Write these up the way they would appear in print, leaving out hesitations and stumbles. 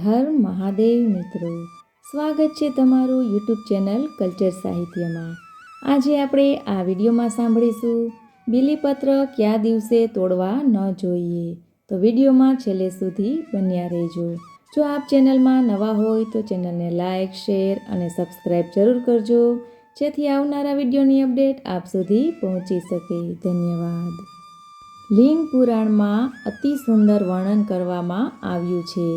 હર મહાદેવ મિત્રો, સ્વાગત છે તમારું યુટ્યુબ ચેનલ કલ્ચર સાહિત્યમાં। આજે આપણે આ વિડીયોમાં સાંભળીશું બીલીપત્ર કયા દિવસે તોડવા ન જોઈએ, તો વિડીયોમાં છેલ્લે સુધી બન્યા રહેજો। જો આપ ચેનલમાં નવા હોય તો ચેનલને લાઇક, શેર અને સબસ્ક્રાઈબ જરૂર કરજો, જેથી આવનારા વિડીયોની અપડેટ આપ સુધી પહોંચી શકે। ધન્યવાદ। લિંગ પુરાણમાં અતિ સુંદર વર્ણન કરવામાં આવ્યું છે।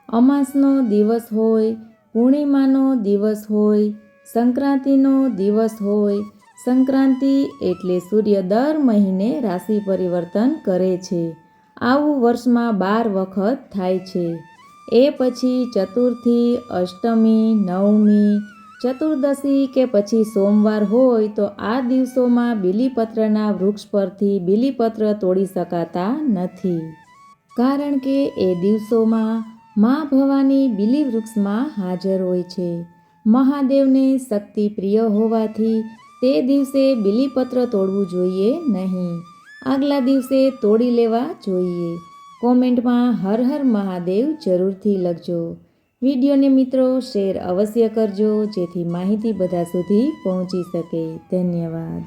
અમાસનો દિવસ હોય, પૂર્ણિમાનો દિવસ હોય, સંક્રાંતિનો દિવસ હોય। સંક્રાંતિ એટલે સૂર્ય દર મહિને રાશિ પરિવર્તન કરે છે। આવું વર્ષમાં 12 વખત થાય છે। એ પછી ચતુર્થી, અષ્ટમી, નવમી, ચતુર્દશી કે પછી સોમવાર હોય તો આ દિવસોમાં બીલીપત્રના વૃક્ષ પરથી બીલીપત્ર તોડી શકાતા નથી, કારણ કે એ દિવસોમાં મા ભવાની બીલી વૃક્ષમાં હાજર હોય છે। મહાદેવને શક્તિ પ્રિય હોવાથી તે દિવસે બીલીપત્ર તોડવું જોઈએ નહીં, આગલા દિવસે તોડી લેવા જોઈએ। કોમેન્ટમાં હર હર મહાદેવ જરૂરથી લખજો। વિડીયોને મિત્રો શેર અવશ્ય કરજો, જેથી માહિતી બધા સુધી પહોંચી શકે। ધન્યવાદ।